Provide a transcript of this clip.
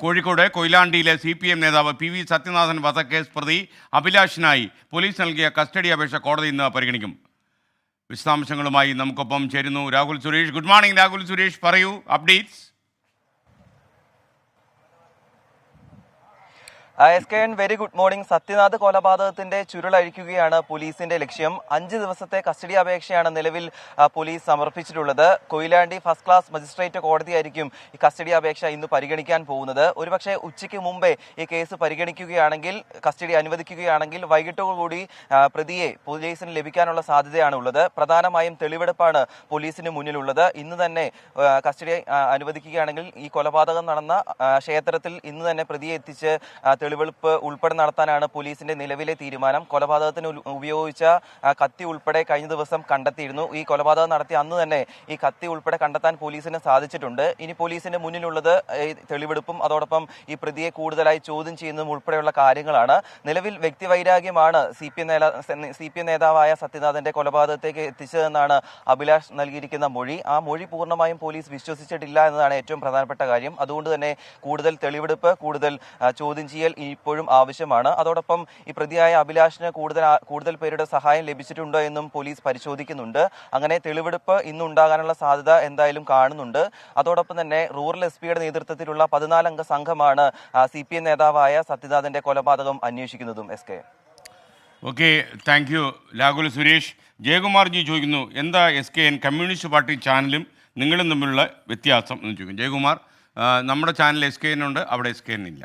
Kozhikode കൊയിലാണ്ടിയിലെ CPM നേതാവ് PV Sathyanathan വധക്കേസ് പ്രതി അഭിലാഷിനായി police നൽകിയ കസ്റ്റഡി അപേക്ഷ കോടതി ഇന്ന് പരിഗണിക്കും. വിശദാംശങ്ങളുമായി നമുക്കൊപ്പം ചേരുന്നു രാഹുൽ സുരേഷ്. ഗുഡ് മോർണിംഗ് രാഹുൽ സുരേഷ്, പറയൂ updates. SKN very good morning. Sathyanath കൊലപാതകത്തിന്റെ ചുരുളഴിക്കുകയാണ് പോലീസിന്റെ ലക്ഷ്യം. 5 ദിവസത്തെ കസ്റ്റഡി അപേക്ഷയാണ് നിലവിൽ പോലീസ് സമർപ്പിച്ചിട്ടുള്ളത്. കൊയിലാണ്ടി ഫസ്റ്റ് ക്ലാസ് മജിസ്ട്രേറ്റ് കോടതിയായിരിക്കും ഈ കസ്റ്റഡി അപേക്ഷ ഇന്ന് പരിഗണിക്കാൻ പോകുന്നത്. ഒരുപക്ഷെ ഉച്ചയ്ക്ക് മുമ്പേ ഈ കേസ് പരിഗണിക്കുകയാണെങ്കിൽ, കസ്റ്റഡി അനുവദിക്കുകയാണെങ്കിൽ വൈകിട്ടോടുകൂടി പ്രതിയെ പോലീസിന് ലഭിക്കാനുള്ള സാധ്യതയാണ് ഉള്ളത്. പ്രധാനമായും തെളിവെടുപ്പാണ് പോലീസിന് മുന്നിലുള്ളത്. ഇന്ന് തന്നെ കസ്റ്റഡി അനുവദിക്കുകയാണെങ്കിൽ ഈ കൊലപാതകം നടന്ന ക്ഷേത്രത്തിൽ ഇന്ന് തന്നെ പ്രതിയെ എത്തിച്ച് തെളിവെടുപ്പ് ഉൾപ്പെടെ നടത്താനാണ് പോലീസിന്റെ നിലവിലെ തീരുമാനം. കൊലപാതകത്തിന് ഉപയോഗിച്ച കത്തി ഉൾപ്പെടെ കഴിഞ്ഞ ദിവസം കണ്ടെത്തിയിരുന്നു. ഈ കൊലപാതകം നടത്തിയ അന്ന് തന്നെ ഈ കത്തി ഉൾപ്പെടെ കണ്ടെത്താൻ പോലീസിന് സാധിച്ചിട്ടുണ്ട്. ഇനി പോലീസിന്റെ മുന്നിലുള്ളത് തെളിവെടുപ്പും അതോടൊപ്പം ഈ പ്രതിയെ കൂടുതലായി ചോദ്യം ചെയ്യുന്നതും ഉൾപ്പെടെയുള്ള കാര്യങ്ങളാണ്. നിലവിൽ വ്യക്തിവൈരാഗ്യമാണ് CPM നേതാവായ സത്യനാഥന്റെ കൊലപാതകത്തേക്ക് എത്തിച്ചതെന്നാണ് അഭിലാഷ് നൽകിയിരിക്കുന്ന മൊഴി. ആ മൊഴി പൂർണ്ണമായും പോലീസ് വിശ്വസിച്ചിട്ടില്ല എന്നതാണ് ഏറ്റവും പ്രധാനപ്പെട്ട കാര്യം. അതുകൊണ്ട് തന്നെ കൂടുതൽ തെളിവെടുപ്പ്, കൂടുതൽ ചോദ്യം ചെയ്യൽ ഇപ്പോഴും ആവശ്യമാണ്. അതോടൊപ്പം ഈ പ്രതിയായ അഭിലാഷിന് കൂടുതൽ പേരുടെ സഹായം ലഭിച്ചിട്ടുണ്ടോ എന്നും പോലീസ് പരിശോധിക്കുന്നുണ്ട്. അങ്ങനെ തെളിവെടുപ്പ് ഇന്നുണ്ടാകാനുള്ള സാധ്യത എന്തായാലും കാണുന്നുണ്ട്. അതോടൊപ്പം തന്നെ റൂറൽ SP-യുടെ നേതൃത്വത്തിലുള്ള 14 അംഗ സംഘമാണ് CPM നേതാവായ സത്യനാഥന്റെ കൊലപാതകം അന്വേഷിക്കുന്നതും. Okay, thank you Rahul Suresh. Jayakumar ji ചോദിക്കുന്നു, എന്താ SKN കമ്മ്യൂണിസ്റ്റ് പാർട്ടി ചാനലും നിങ്ങളും തമ്മിലുള്ള വ്യത്യാസം എന്ന് ചോദിക്കും. ജയകുമാർ, നമ്മുടെ ചാനൽ SKN ഉണ്ട്, അവിടെ SKN ഇല്ല.